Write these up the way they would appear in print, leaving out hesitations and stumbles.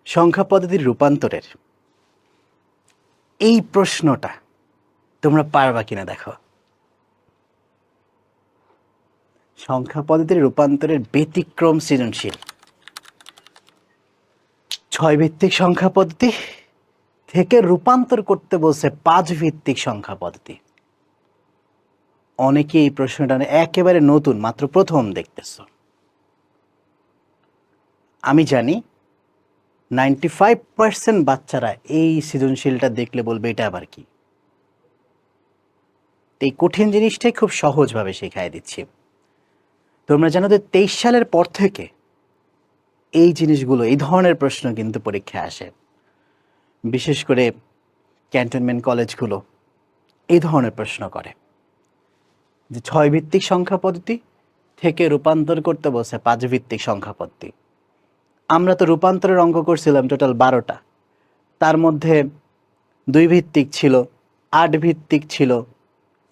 সংখ্যা পদ্ধতির রূপান্তরের এই প্রশ্নটা তোমরা পারবা কিনা দেখো। সংখ্যা পদ্ধতির রূপান্তরের ব্যতিক্রম সৃজনশীল 6 ভিত্তিক সংখ্যা পদ্ধতি থেকে রূপান্তর করতে বলছে 5 ভিত্তিক সংখ্যা পদ্ধতি। অনেকে এই প্রশ্নটা একেবারে নতুন, মাত্র প্রথম দেখতেছ। আমি জানি 95% বাচ্চারা এই সৃজনশীলটা দেখলে বলবে এটা আবার কি। এই কঠিন জিনিসটাই খুব সহজভাবে শেখায় দিচ্ছি। তোমরা জানো যে 23 সালের পর থেকে এই জিনিসগুলো, এই ধরনের প্রশ্ন কিন্তু পরীক্ষায় আসে। বিশেষ করে ক্যান্টনমেন্ট কলেজগুলো এই ধরনের প্রশ্ন করে যে 6 ভিত্তিক সংখ্যা পদ্ধতি থেকে রূপান্তর করতে বলছে 5 ভিত্তিক সংখ্যা পদ্ধতি। আমরা তো রূপান্তরের অঙ্ক করছিলাম টোটাল 12টা, তার মধ্যে 2 ভিত্তিক ছিল, 8 ভিত্তিক ছিল,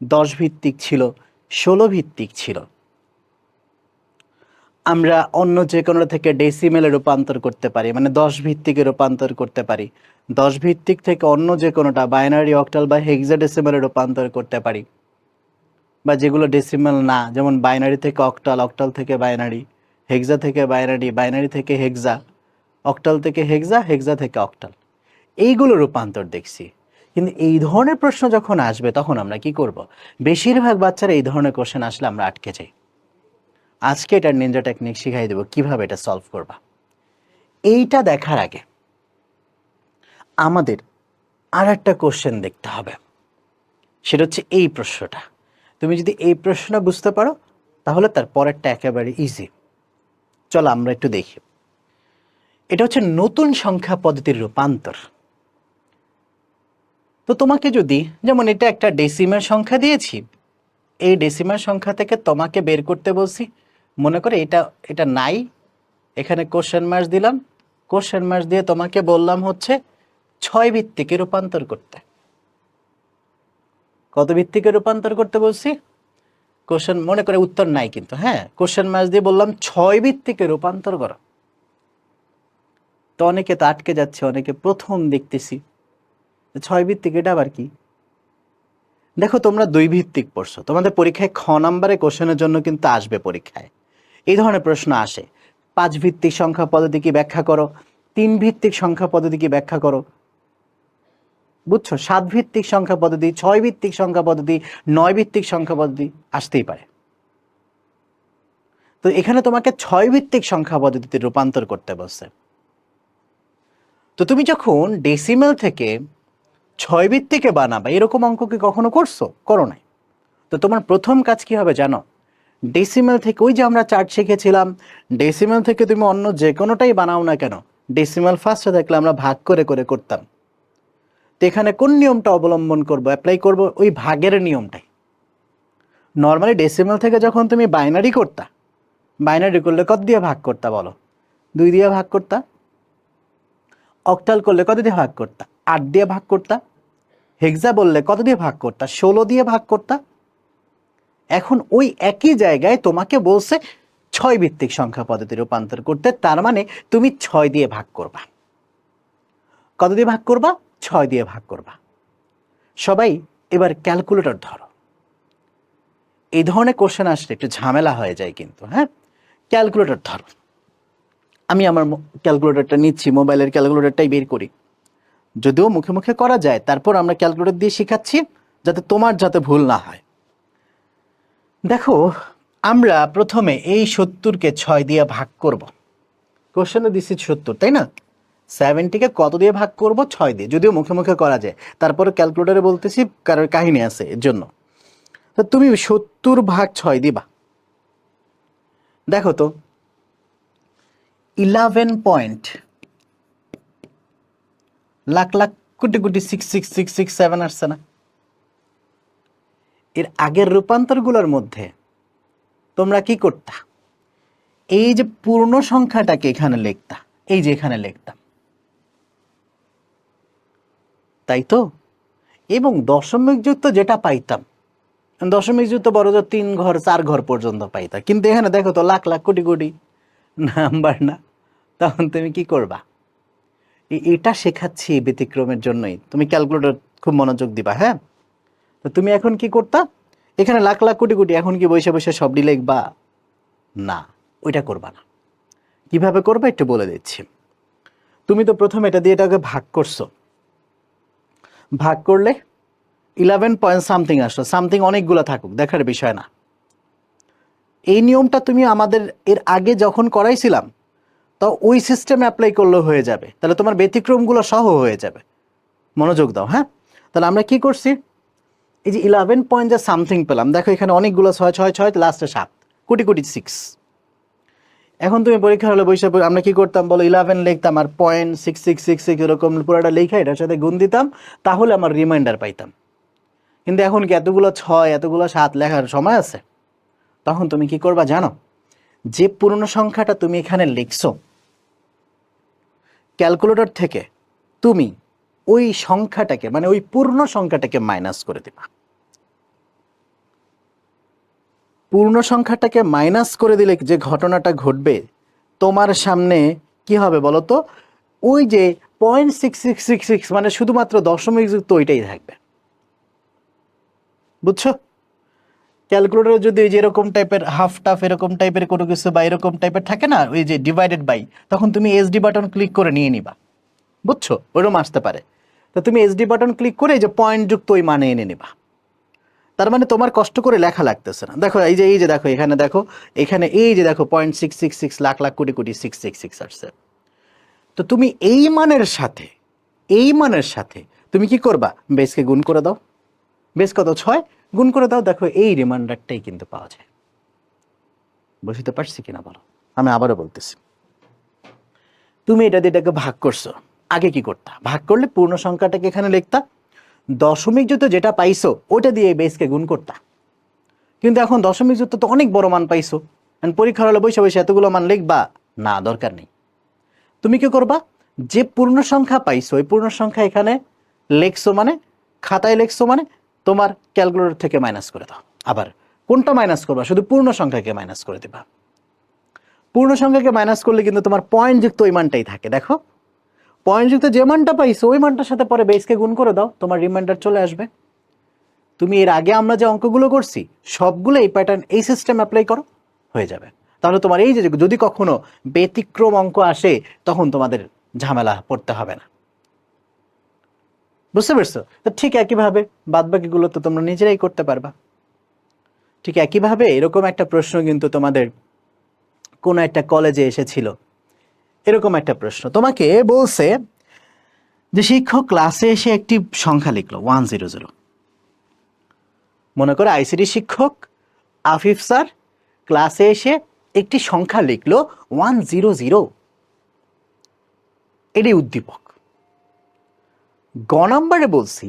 10 ভিত্তিক ছিল, 16 ভিত্তিক ছিল। আমরা অন্য যে কোনো থেকে ডেসিমেলে রূপান্তর করতে পারি, মানে 10 ভিত্তিকে রূপান্তর করতে পারি। 10 ভিত্তিক থেকে অন্য যে কোনোটা বাইনারি, অক্টাল বা হেক্সাডেসিমেলে রূপান্তর করতে পারি। বা যেগুলো ডেসিমেল না, যেমন বাইনারি থেকে অক্টাল, অক্টাল থেকে বাইনারি, হেক্সা থেকে বাইনারি, বাইনারি থেকে হেক্সা, অক্টাল থেকে হেক্সা, হেক্সা থেকে অক্টাল, এইগুলো রূপান্তর দেখছি। কিন্তু এই ধরনের প্রশ্ন যখন আসবে তখন আমরা কি করব? বেশিরভাগ বাচ্চারা এই ধরনের কোশ্চেন আসলে আমরা আটকে যাই। আজকে এটার নিনজা টেকনিক শিখাই দেবো কিভাবে এটা সলভ করবা। এইটা দেখার আগে আমাদের আর একটা কোশ্চেন দেখতে হবে, সেটা হচ্ছে এই প্রশ্নটা। তুমি যদি এই প্রশ্নটা বুঝতে পারো তাহলে তার পরেরটা একেবারে ইজি। চলো আমরা একটু দেখি। এটা হচ্ছে নতুন সংখ্যা পদ্ধতির রূপান্তর। তো তোমাকে যদি, যেমন এটা একটা ডেসিমাল সংখ্যা দিয়েছি, এই ডেসিমাল সংখ্যা থেকে তোমাকে বের করতে বলছি, মনে করে এটা এটা নাই, এখানে কোশ্চেন মার্ক দিলাম, কোশ্চেন মার্ক দিয়ে তোমাকে বললাম হচ্ছে 6 ভিত্তিকে রূপান্তর করতে। কত ভিত্তিকে রূপান্তর করতে বলছি? কোশ্চেন মনে করে উত্তর নাই কিন্তু, হ্যাঁ, কোশ্চেন মার্ক দিয়ে বললাম 6 ভিত্তিকে রূপান্তর করো। তো অনেকে তো আটকে যাচ্ছে, অনেকে প্রথম দেখতেছি 6 ভিত্তিক, এটা আবার কি? দেখো তোমরা 2 ভিত্তিক পড়ছো, তোমাদের পরীক্ষায় খ নাম্বারে কোশ্চেনের জন্য কিন্তু আসবে পরীক্ষায় এই ধরনের প্রশ্ন আসে। 5 ভিত্তিক সংখ্যা পদ্ধতি কি ব্যাখ্যা করো, 3 ভিত্তিক সংখ্যা পদ্ধতি কি ব্যাখ্যা করো, বুঝছো? 7 ভিত্তিক সংখ্যা পদ্ধতি, 6 ভিত্তিক সংখ্যা পদ্ধতি, 9 ভিত্তিক সংখ্যা পদ্ধতি আসতেই পারে। তো এখানে তোমাকে 6 ভিত্তিক সংখ্যা পদ্ধতিতে রূপান্তর করতে বলছে। তো তুমি যখন ডেসিমেল থেকে 6 ভিত্তিকে বানাবা, এরকম অঙ্ক কি কখনো করছো? করো নাই। তো তোমার প্রথম কাজ কি হবে জানো? ডেসিমেল থেকে, ওই যে আমরা চার্ট শিখেছিলাম, ডেসিমেল থেকে তুমি অন্য যে কোনোটাই বানাও না কেন, ডেসিমেল ফার্স্টে থাকলে আমরা ভাগ করে করে করতাম। তো এখানে কোন নিয়মটা অবলম্বন করব, অ্যাপ্লাই করব ওই ভাগের নিয়মটাই। নর্মালি ডেসিমেল থেকে যখন তুমি বাইনারি করতা, বাইনারি করলে কত দিয়ে ভাগ করতা বলো? 2 দিয়ে ভাগ করতা। অক্টাল করলে কত দিয়ে ভাগ করতা? 8 দিয়ে ভাগ করতা। হেক্সা বললে কত দিয়ে ভাগ করতা? 16 দিয়ে ভাগ করতা। এখন ওই একই জায়গায় তোমাকে বলছে 6 ভিত্তিক সংখ্যা পদ্ধতি রূপান্তর করতে, তার মানে তুমি 6 দিয়ে ভাগ করবা। কত দিয়ে ভাগ করবা? 6 দিয়ে ভাগ করবা। সবাই এবার ক্যালকুলেটর ধরো। এই ধরনের কোশ্চেন আসলে একটু ঝামেলা হয়ে যায় কিন্তু, হ্যাঁ। ক্যালকুলেটর ধরো। আমি আমার ক্যালকুলেটরটা নিচ্ছি, মোবাইলের ক্যালকুলেটরটাই বের করি। যদিও মুখে মুখে করা যায়, তারপর আমরা ক্যালকুলেটর দিয়ে শেখাচ্ছি যাতে তোমার যাতে ভুল না হয়। দেখো, আমরা প্রথমে এই 70কে 6 দিয়ে ভাগ করব। কোশ্চেনে দিচ্ছি 70, তাই না? 70কে কত দিয়ে ভাগ করব? 6 দিয়ে। যদিও মুখে মুখে করা যায়, তারপরে ক্যালকুলেটরে বলতেছি কারণ কাহিনী আছে এর জন্য। তো তুমি 70 ভাগ 6 দিবা। দেখো তো 11 পয়েন্ট লাখ লাখ কোটি কোটি 66667 আসছে না? এর আগের রূপান্তরগুলোর মধ্যে তোমরা কি করতা? এই যে পূর্ণ সংখ্যাটাকে এখানে লিখতা, এই যে এখানে লিখতাম, তাই তো? এবং দশমিক যুক্ত যেটা পাইতাম, দশমিক যুক্ত বড় জোর 3 ঘর 4 ঘর পর্যন্ত পাইতাম, কিন্তু এখানে দেখো তো লাখ লাখ কোটি কোটি নাম্বার না। তখন তুমি কি করবা? এটা শেখাচ্ছি ব্যতিক্রমের জন্যই, তুমি ক্যালকুলেটর খুব মনোযোগ দিবা। হ্যাঁ, তো তুমি এখন কি করতা, এখানে লাখ লাখ কোটি কোটি, এখন কি বসে বসে সব লিখবা? না, ওইটা করবা না। কিভাবে করবা একটু বলে দিচ্ছি। তুমি তো প্রথমে এটা দিয়ে এটাকে ভাগ করছো, ভাগ করলে 11 পয়েন্ট সামথিং আসলো, সামথিং অনেকগুলো থাকুক দেখার বিষয় না। এই নিয়মটা তুমি আমাদের এর আগে যখন করাইছিলাম তো ওই সিস্টেমে অ্যাপ্লাই করলে হয়ে যাবে, তাহলে তোমার ব্যতিক্রমগুলো সহ হয়ে যাবে। মনোযোগ দাও। হ্যাঁ, তাহলে আমরা কি করছি, এই যে 11 পয়েন্ট যা সামথিং পেলাম, দেখো এখানে অনেকগুলো ছয় ছয় ছয়, লাস্টে 7 কোটি কোটি 6। এখন তুমি পরীক্ষা হলে বসে আমরা কি করতাম বলো, 11 লিখতাম আর 0.6666 এরকম পুরোটা লেখা এটার সাথে গুণ দিতাম, তাহলে আমার রিমাইন্ডার পাইতাম। কিন্তু এখন কি এতগুলো 6 এতগুলো 7 লেখার সময় আছে? তখন তুমি কি করবা জানো, যে পূর্ণ সংখ্যাটা তুমি এখানে লিখছো, ক্যালকুলেটর থেকে তুমি ওই সংখ্যাটাকে মানে ওই পূর্ণ সংখ্যাটাকে মাইনাস করে দিবা। পূর্ণ সংখ্যাটাকে মাইনাস করে দিলে যে ঘটনাটা ঘটবে তোমার সামনে, কি হবে বলো তো, ওই যে 0.6666 মানে শুধুমাত্র দশমিক যুক্ত ওইটাই থাকবে। বুঝছো? ক্যালকুলেটর যদি ওই যে এরকম টাইপের হাফ টাফ এরকম টাইপের কোনো কিছু বা এরকম টাইপের থাকে না, ওই যে ডিভাইডেড বাই, তখন তুমি এসডি বাটন ক্লিক করে নিয়ে নিবা। বুঝছো? ওরকম আসতে পারে। তো তুমি এসডি বাটন ক্লিক করে এই যে পয়েন্ট যুক্ত ওই মানে এনে নিবা। তার মানে তোমার কষ্ট করে লেখা লাগতেছে না। দেখো এই যে দেখো এখানে, দেখো এখানে এই যে দেখো 0.666 লাখ লাখ কোটি কোটি 666 আসছে। তো তুমি এই মানের সাথে তুমি কি করবা, বেসকে গুণ করে দাও। বেস কত? 6, গুণ করে দাও, দেখো এই রিমাইন্ডারটাই কিন্তু পাওয়া যায়। বুঝতে পারছি কিনা বলো? আমি আবারও বলতেছি, তুমি এটা দিয়ে এটাকে ভাগ করছো, আগে কি করতা, ভাগ করলে পূর্ণ সংখ্যাটাকে এখানে লিখতা, দশমিক যুক্ত যেটা পাইছো ওটা দিয়ে বেসকে গুণ করতা। কিন্তু এখন দশমিক যুক্ত তো অনেক বড় মান পাইছো, পরীক্ষার হলে বসে বসে এতগুলো মান লিখবা না, দরকার নেই। তুমি কি করবা, যে পূর্ণ সংখ্যা পাইছো ওই পূর্ণ সংখ্যা এখানে লেখছো মানে, খাতায় লেখছো মানে, তোমার ক্যালকুলেটর থেকে মাইনাস করে দাও। আবার কোনটা মাইনাস করবা, শুধু পূর্ণ সংখ্যাকে মাইনাস করে দিবা। পূর্ণ সংখ্যাকে মাইনাস করলে কিন্তু তোমার পয়েন্ট যুক্ত ওই মানটাই থাকে। দেখো পয়েন্ট যুক্ত যে মানটা পাইছো ওই মানটার সাথে পরে বেসকে গুণ করে দাও, তোমার রিমাইন্ডার চলে আসবে। তুমি এর আগে আমরা যে অঙ্কগুলো করছি সবগুলো এই প্যাটার্ন এই সিস্টেম অ্যাপ্লাই করো, হয়ে যাবে। তাহলে তোমার এই যে যদি কখনো ব্যতিক্রম অঙ্ক আসে তখন তোমাদের ঝামেলা পড়তে হবে না। বুঝতে পারছো? তো ঠিক একইভাবে বাদবাকিগুলো তো তোমরা নিজেরাই করতে পারবা। ঠিক একইভাবে এরকম একটা প্রশ্ন কিন্তু তোমাদের কোনো একটা কলেজে এসেছিল। এরকম একটা প্রশ্ন তোমাকে বলছে যে শিক্ষক ক্লাসে এসে একটি সংখ্যা লিখলো 100। মনে করো আইসিটি শিক্ষক আফিফ স্যার ক্লাসে এসে একটি সংখ্যা লিখলো 100। এটি উদ্দীপক। গ নম্বরে বলছি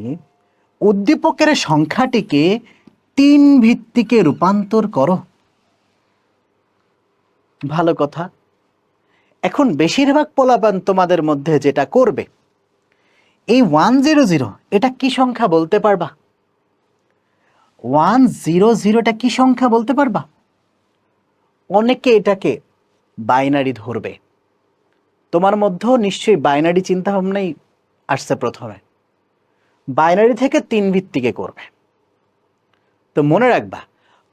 উদ্দীপকের সংখ্যাটিকে 3 ভিত্তিকে রূপান্তর করো। ভালো কথা। এখন বেশিরভাগ পোলাপান তোমাদের মধ্যে যেটা করবে, এই 100 এটা কি সংখ্যা বলতে পারবা? 100টা কি সংখ্যা বলতে পারবা? অনেকে এটাকে বাইনারি ধরবে। তোমার মধ্যেও নিশ্চয়ই বাইনারি চিন্তা ভাবনাই আসছে প্রথমে, বাইনারি থেকে 3 ভিত্তিকে করবে। তো মনে রাখবা,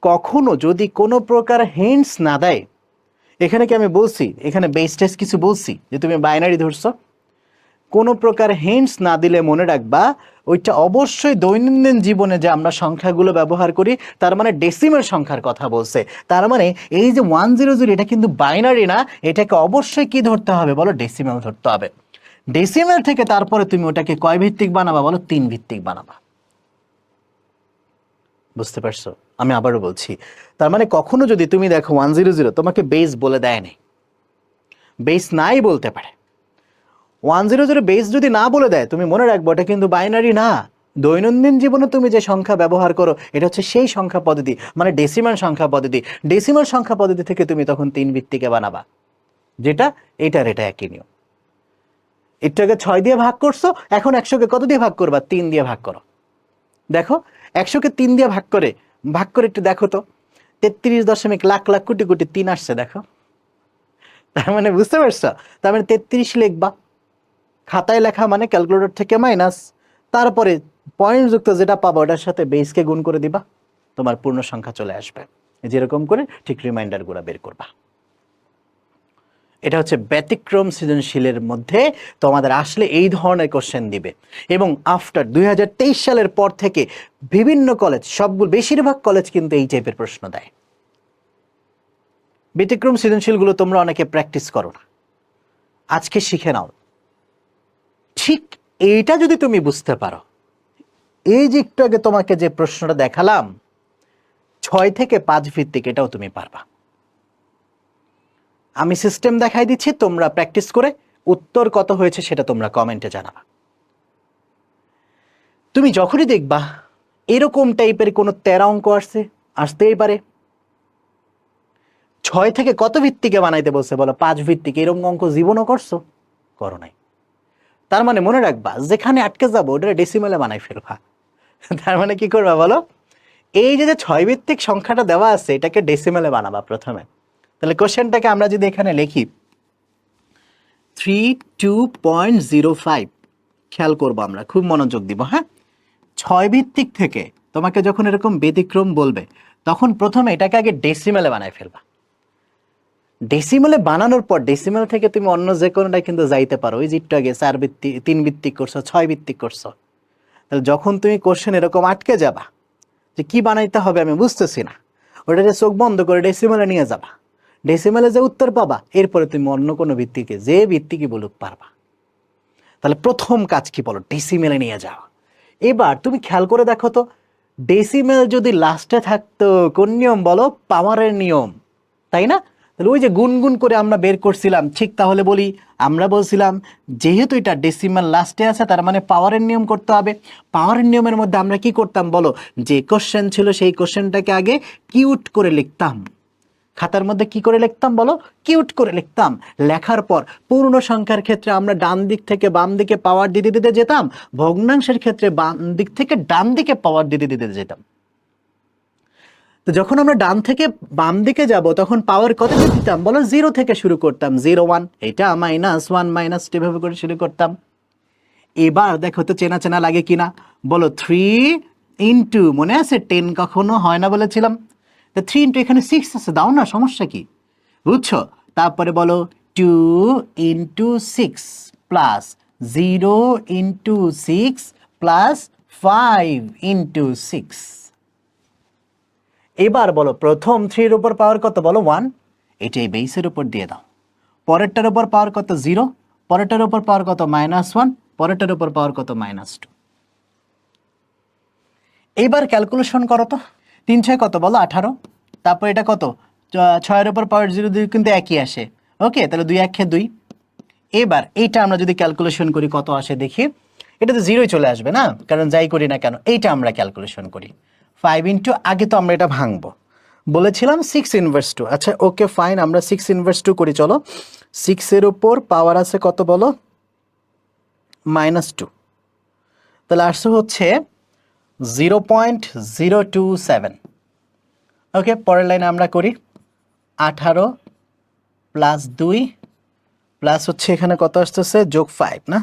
কখনো যদি কোনো প্রকার হিন্টস না দেয়, এখানে কি আমি বলছি এখানে বেস টেস্ট কিছু বলছি যে তুমি বাইনারি ধরছো, কোনো প্রকার হিন্টস না দিলে মনে রাখবা ওইটা অবশ্যই দৈনন্দিন জীবনে যে আমরা সংখ্যাগুলো ব্যবহার করি তার মানে ডেসিমেল সংখ্যার কথা বলছে। তার মানে এই যে 100 এটা কিন্তু বাইনারি না, এটাকে অবশ্যই কি ধরতে হবে বলো, ডেসিমেল ধরতে হবে। ডেসিমেল থেকে তারপরে তুমি ওটাকে কয় ভিত্তিক বানাবা বলো, 3 ভিত্তিক বানাবা। বুঝতে পারছো? আমি আবারও বলছি, তার মানে কখনো যদি তুমি দেখো 100 তোমাকে বেস বলে দেয় নাই, বেস নাই বলতে পারে, 100 বেস যদি না বলে দেয় তুমি মনে রাখবো এটা কিন্তু বাইনারি না। দৈনন্দিন জীবনে তুমি যে সংখ্যা ব্যবহার করো এটা হচ্ছে সেই সংখ্যা পদ্ধতি, মানে ডেসিমাল সংখ্যা পদ্ধতি। ডেসিমাল সংখ্যা পদ্ধতি থেকে তুমি তখন 3 ভিত্তিকে বানাবা, যেটা এটার এটা একই নিয়ম। এটাকে 6 দিয়ে ভাগ করছো, এখন 100কে কত দিয়ে ভাগ করবা, 3 দিয়ে ভাগ করো। দেখো 100কে 3 দিয়ে ভাগ করে একটু দেখো তো, 33 দশমিক লাখ লাখ কোটি কোটি 3 আসছে দেখো। তার মানে বুঝতে পারছো, তার মানে 33 লিখবা। খাতায় লেখা মানে ক্যালকুলেটর থেকে মাইনাস, তারপরে পয়েন্ট যুক্ত যেটা পাবো ওটার সাথে বেসকে গুণ করে দিবা, তোমার পূর্ণ সংখ্যা চলে আসবে। যেরকম করে ঠিক রিমাইন্ডারগুলো বের করবা। এটা হচ্ছে ব্যতিক্রম সৃজনশীলের মধ্যে তোমাদের আসলে এই ধরনের কোশ্চেন দিবে। এবং আফটার 2023 সালের পর থেকে বিভিন্ন কলেজ, সবগুলো বেশিরভাগ কলেজ কিন্তু এই টাইপের প্রশ্ন দেয়। ব্যতিক্রম সৃজনশীলগুলো তোমরা অনেকে প্র্যাকটিস করো না, আজকে শিখে নাও। ঠিক এইটা যদি তুমি বুঝতে পারো, এই যে একটু আগে তোমাকে যে প্রশ্নটা দেখালাম 6 থেকে 5 ভিত্তিক, এটাও তুমি পারবা। আমি সিস্টেম দেখাই দিচ্ছি, তোমরা প্র্যাকটিস করে উত্তর কত হয়েছে সেটা তোমরা কমেন্টে জানাবা। তুমি যখনই দেখবা এরকম টাইপের কোনো 13 অঙ্ক আসতেই পারে। 6 থেকে কত ভিত্তিকে বানাইতে বলছে বলো? 5 ভিত্তিক। এরকম অঙ্ক জীবনও করো নাই। তার মানে মনে রাখবা, যেখানে আটকে যাবো ওটা ডেসিমেলে বানাই ফেলবা। তার মানে কি করবা বলো? এই যে 6 ভিত্তিক সংখ্যাটা দেওয়া আছে এটাকে ডেসিমেলে বানাবা প্রথমে। তাহলে কোশ্চেনটাকে আমরা যদি এখানে লিখি 32.05, খেয়াল করবো, আমরা খুব মনোযোগ দিব। হ্যাঁ, 6 ভিত্তিক থেকে তোমাকে যখন এরকম ব্যতিক্রম বলবে তখন প্রথমে এটাকে আগে ডেসিমেলে বানায় ফেলবা। ডেসিমেলে বানানোর পর ডেসিমেল থেকে তুমি অন্য যে কোনোটা কিন্তু যাইতে পারো। ওই যে একটু আগে 4 ভিত্তিক, 3 ভিত্তিক করছো, 6 ভিত্তিক করছো। তাহলে যখন তুমি কোশ্চেন এরকম আটকে যাবা যে কি বানাইতে হবে আমি বুঝতেছি না, ওটাকে চোখ বন্ধ করে ডেসিমেলে নিয়ে যাবা। ডেসিমেলে যে উত্তর পাবা এরপরে তুমি অন্য কোনো ভিত্তিকে, যে ভিত্তিকে বলুক, পারবা। তাহলে প্রথম কাজ কি বলো? ডেসিমেলে নিয়ে যাও। এবার তুমি খেয়াল করে দেখো তো, ডেসিমেল যদি লাস্টে থাকতো, কোন নিয়ম বলো? পাওয়ারের নিয়ম, তাই না? তাহলে ওই যে গুনগুন করে আমরা বের করছিলাম, ঠিক তাহলে বলি, আমরা বলছিলাম যেহেতু এটা ডেসিমাল লাস্টে আছে তার মানে পাওয়ারের নিয়ম করতে হবে। পাওয়ারের নিয়মের মধ্যে আমরা কি করতাম বলো? যে কোশ্চেন ছিল সেই কোশ্চেনটাকে আগে কিউট করে লিখতাম। খাতার মধ্যে কি করে লিখতাম বলো? কিউট করে লিখতাম। লেখার পর পূর্ণ সংখ্যার ক্ষেত্রে আমরা ডান দিক থেকে বাম দিকে পাওয়ার দিতে দিতে যেতাম, ভগ্নাংশের ক্ষেত্রে বাম দিক থেকে ডান দিকে পাওয়ার দিতে দিতে যেতাম। তো যখন আমরা ডান থেকে বাম দিকে যাব তখন পাওয়ার কত দিতাম বলো? 0 থেকে শুরু করতাম, 0 1, এটা -1 -2 এভাবে করে শুরু করতাম। এবার দেখো তো চেনা চেনা লাগে কিনা বলো? 3 ইন্টু, মনে আছে 10 কখনো হয় না বলেছিলাম? 3 ইন্টু এখানে 6 আছে, দাও না, সমস্যা কি? বুঝছো? তারপরে বলো 2 into 6 plus 0 into 6 plus 5 into 6। এবার বলো প্রথম 3 এর উপর পাওয়ার কত বলো? 1, এটাই বেসের উপর দিয়ে দাও। পরেরটার উপর পাওয়ার কত? 0, পরেরটার উপর পাওয়ার কত? -1, পরেরটার উপর পাওয়ার কত? -2। এবার ক্যালকুলেশন করো তো, 3 6 কত বলো? 18। তারপর এটা কত? 6 এর উপর পাওয়ার 0 2 কিন্তু একই আসে। ওকে, তাহলে 2 1 2। এবার এইটা আমরা যদি ক্যালকুলেশন করি কত আসে দেখি। এটা তো 0ই চলে আসবে না, কারণ যাই করি না কেন। এইটা আমরা ক্যালকুলেশন করি 5 ইন্টু, আগে তো আমরা এটা ভাঙবো, বলেছিলাম 6 ইনভার্স 2। আচ্ছা ওকে ফাইন, আমরা 6 ইনভার্স 2 করি চলো। 6 এর উপর পাওয়ার আছে কত বলো? -2। তাহলে আসছে হচ্ছে 0.027। ওকে, পরের লাইনে আমরা করি 18 প্লাস 2 প্লাস হচ্ছে এখানে কত আসতেছে? যোগ 5 না?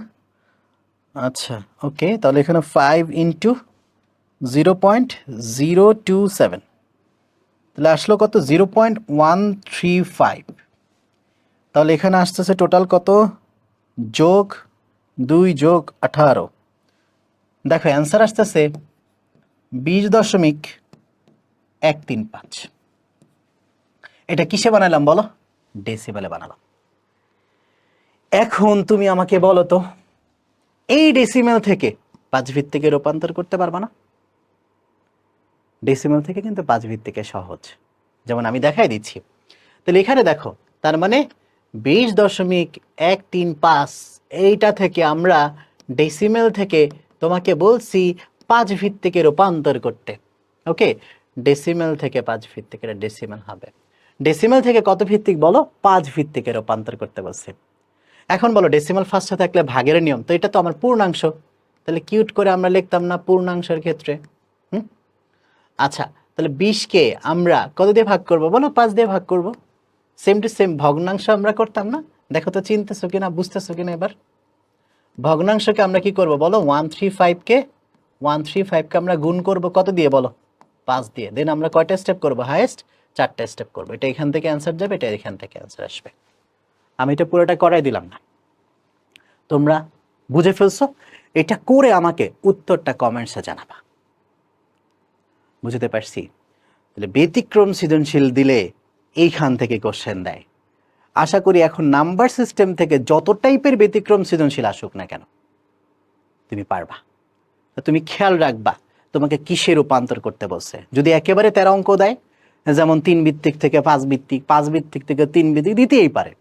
আচ্ছা ওকে, তাহলে এখানে 5 ইন্টু 0.027, তাহলে আসলো কত? 0.135। তাহলে এখানে আসতেছে টোটাল কত? যোগ 2 যোগ 18, দেখো অ্যান্সার আসতেছে 20.135। এটা কিসে বানালাম বলো? ডেসিবেলে বানালাম। এখন তুমি আমাকে বলো তো, এই ডেসিমেল থেকে 5 ভিত্তিকে রূপান্তর করতে পারবা না? ডেসিমেল থেকে কিন্তু 5 ভিত্তিকে সহজ, যেমন আমি দেখাই দিচ্ছি। তাহলে এখানে দেখো, তার মানে 20.135, এইটা থেকে আমরা ডেসিমেল থেকে তোমাকে বলছি 5 ভিত্তিকে রূপান্তর করতে। ওকে, ডেসিমেল থেকে 5 ভিত্তিক, এটা ডেসিমেল হবে। ডেসিমেল থেকে কত ভিত্তিক বলো? 5 ভিত্তিকে রূপান্তর করতে বলছে। এখন বলো ডেসিমাল ফার্স্টে থাকলে ভাগের নিয়ম, তো এটা তো আমার পূর্ণাংশ, তাহলে কিউট করে আমরা লিখতাম না পূর্ণাংশের ক্ষেত্রে? আচ্ছা, তাহলে 20কে আমরা কত দিয়ে ভাগ করব বলো? 5 দিয়ে ভাগ করব। সেম টু সেম ভগ্নাংশ আমরা করতাম না? দেখো তো চিনতেছো কিনা, বুঝতেছো কিনা এবার? ভগ্নাংশকে আমরা কি করব বলো, 135কে 135কে আমরা গুণ করব কত দিয়ে বলো, 5 দিয়ে। দেন আমরা কয়টা স্টেপ করব, হাইয়েস্ট 4টা স্টেপ করব। এটা এখান থেকে অ্যান্সার যাবে, এটা এখান থেকে অ্যান্সার আসবে। আমি এটা পুরোটা করাই দিলাম না, তোমরা বুঝে ফেলছো? এটা করে আমাকে উত্তরটা কমেন্টসে জানাবা। বুঝতে পারছি? তাহলে ব্যতিক্রম সৃজনশীল দিলে এইখান থেকে কোশ্চেন দেয়। আশা করি এখন নাম্বার সিস্টেম থেকে যত টাইপের ব্যতিক্রম সৃজনশীল আসুক না কেন তুমি পারবা। তো তুমি খেয়াল রাখবা তোমাকে কিসে রূপান্তর করতে বলছে। যদি একেবারে 13 অঙ্ক দেয়, যেমন 3 ভিত্তিক থেকে 5 ভিত্তিক, 5 ভিত্তিক থেকে 3 ভিত্তিক, দিতেই পারে,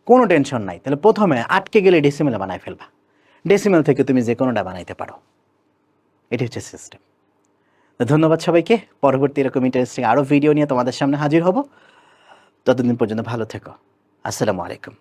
কোনো টেনশন নাই। তাহলে প্রথমে আটকে গেলে ডেসিমেলে বানায় ফেলবা, ডেসিমেল থেকে তুমি যে কোনোটা বানাইতে পারো। এটি হচ্ছে সিস্টেম। ধন্যবাদ সবাইকে। পরবর্তী এরকম ইন্টারেস্টিং আরও ভিডিও নিয়ে তোমাদের সামনে হাজির হব। ততদিন পর্যন্ত ভালো থেকো। আসসালামু আলাইকুম।